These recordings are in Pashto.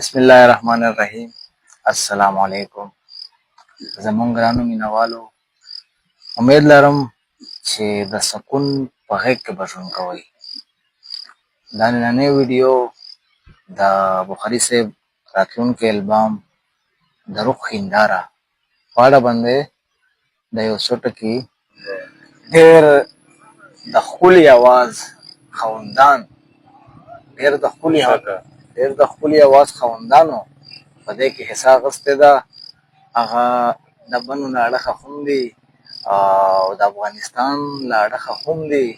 बिस्मिल्लाहिर्रहमानिर्रहीम। अस्सलाम वालेकुम। زمونږ ګرانو مینوالو، امید لرم چې د سکون په غېږ کې به ژوند کوئ. دا نننۍ ویډیو د بخاري صاحب راتلونکی البام د روح هنداره په اړه باندې د یو څو ټکي ډېر د ښکلي اواز خاوندان ډېر د ښکلي اواز خاوندانو په دې کې حصه اخیستې ده. هغه د بنو له اړخه هم دي او د افغانستان له اړخه هم دي،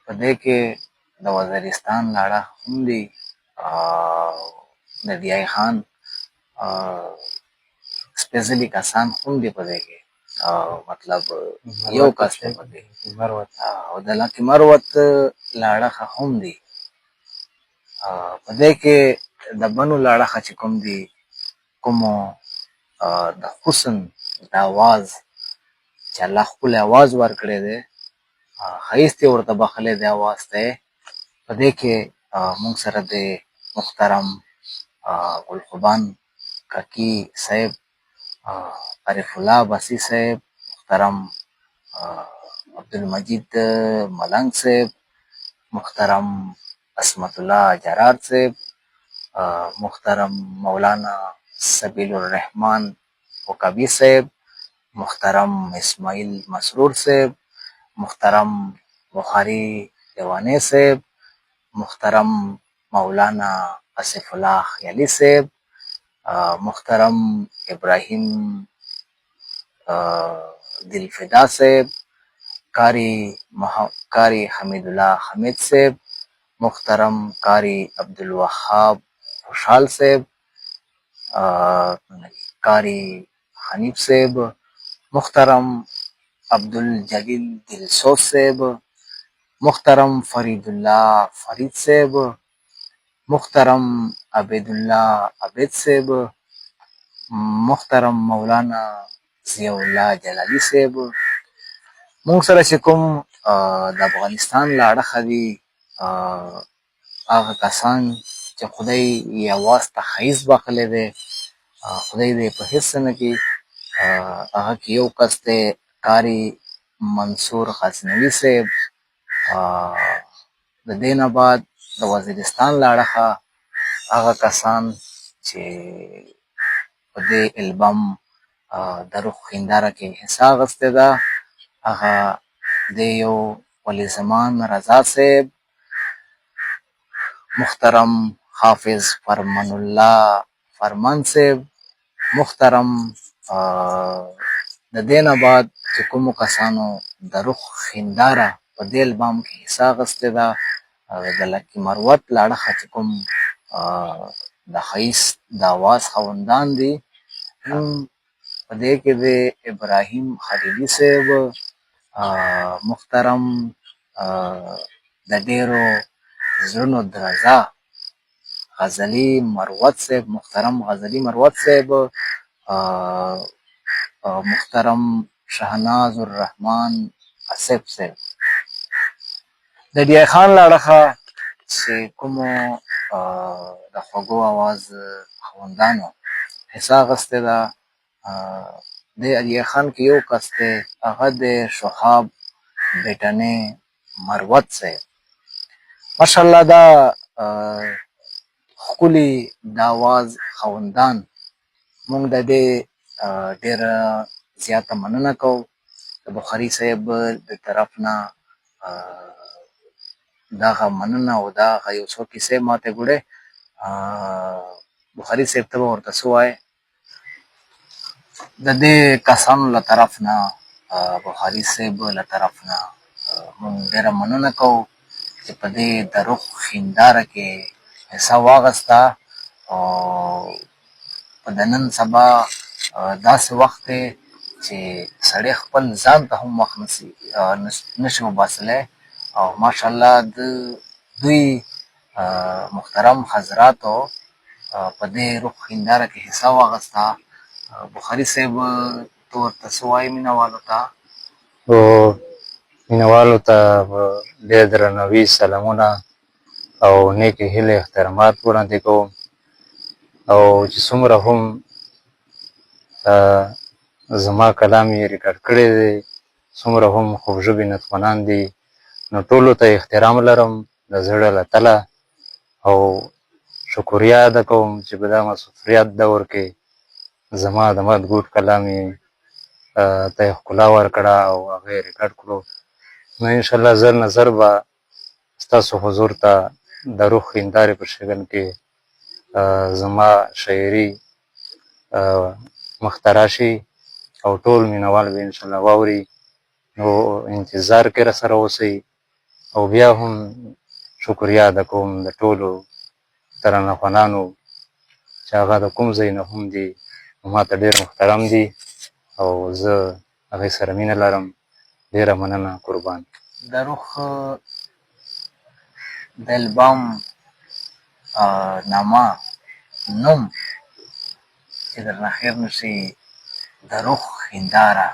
په دې کې د وزیرستان له اړخه هم دي، د ډي آی خان سپېڅلي کسان هم دي په دې کې، مطلب یو کس دی په دې او د لکي مروت له اړخه هم دي. په دې کې د بنو له اړخه چې کوم دي، کومو د حسن د اواز چې الله ښکلی اواز ورکړی دی، ښایست یې ورته بخښلی دی اواز ته یې. په دې کې موږ سره د محترم ګلخوبان کاکي صاحب، عارف الله بسي صاحب، محترم عبدالمجید ملنګ صاحب، محترم عصمت الله جرار صاحب، محترم مولانا سبیل الرحمن وکبی صاحب، محترم اسماعیل مسرور صاحب، محترم بخاری دیوانی صاحب، محترم مولانا آصف الله خیالی صاحب، محترم ابراهیم دلفدا صاحب، قاری حمید الله حمید صاحب، محترم قاری عبدالوهاب خوشحال صاحب، قاری حنیف صاحب، محترم عبدالجلیل دلسوز صاحب، محترم فرید الله فرید صاحب، محترم عبیدالله عبید صاحب، محترم مولانا ضیاء الله جلالی صاحب. موږ سره چې کوم د افغانستان له اړخه دي، هغه کسان چې خدای یې اواز ته ښایست بخښلی دی، خدای دې په هېڅ څه نه کړي. هغه کې یو کس دی قاري منصور غزنوي صاحب. د دې نه بعد د وزیرستان له اړخه هغه کسان چې په دې البم د روح هنداره کې حصه اخیستې ده، هغه د یو ولی زمان رضا صاحب، محترم حافظ فرمان الله فرمان صاحب، محترم د دې نه بعد چې کومو کسانو د روح هنداره په دې البم کې حصه اخیستې ده، د لکي مروت له اړخه چې کوم د ښایست د اواز خاوندان دي، په دې کې د ابراهیم خلیلي صاحب، محترم د ډېرو زړونو درزا غزلي مروت صاحب، محترم غزلي مروت صاحب، محترم شهناز الرحمن آصف صاحب. د ډي آی خان له اړخه چې کومو د خوږو اواز خاوندانو حصه اخیستې ده، د ډي آی خان کې یو کس دی، هغه د شهاب بیټنۍ مروت صاحب. ماشاءالله دا ښکلي د اواز خاوندان، موږ د دې ډېره زیاته مننه کوو د بخاري صاحب د طرف نه. دغه مننه او دغه یو څو کیسې ماته ګوړې بخاري صاحب ته به ورته څه وایې. د دې کسانو له طرف نه، بخاري صاحب له طرف نه موږ ډېره مننه کوو چې په دې د روح هنداره کې حصه واخیسته. او په د نن سبا داسې وخت دی چې سړی خپل ځان ته هم وخت نشي وباسلی، او ماشاءالله د دوی محترم حضراتو په دې روح هنداره کې حصه واخیسته. بخاري صاحب ته ورته څه وایې مینهوالو ته؟ مینهوالو ته ډېر درناوي، سلامونه او نیکې هیلې احترامات وړاندې کوم. او چې څومره هم زما کلام یې ریکارډ کړی دی، څومره هم خوږژبي نتخوانان دي، نو ټولو ته احترام لرم د زړه له تله، او شکریا ادا کوم چې په دا مصروفیت دور کې زما د مات ګوټ کلام یې ته یې ښکلا ورکړه او هغه یې ریکارډ کړو. نو انشاءالله زر نه زر به ستاسو حضور ته د روح هندارې په شکل کې زما شاعري مخته راشي او ټول مینوال به انشاءالله واوري. نو انتظار کې راسره اوسئ، او بیا هم شکریا ادا کوم د ټولو ترانه خوانانو چې هغه د کوم ځای نه هم دي، ما ته ډېر محترم دي او زه هغې سره مینه لرم. ډېره مننه، قربان. د روح د البام نامه نوم چې درنه خیر نشي د روح هنداره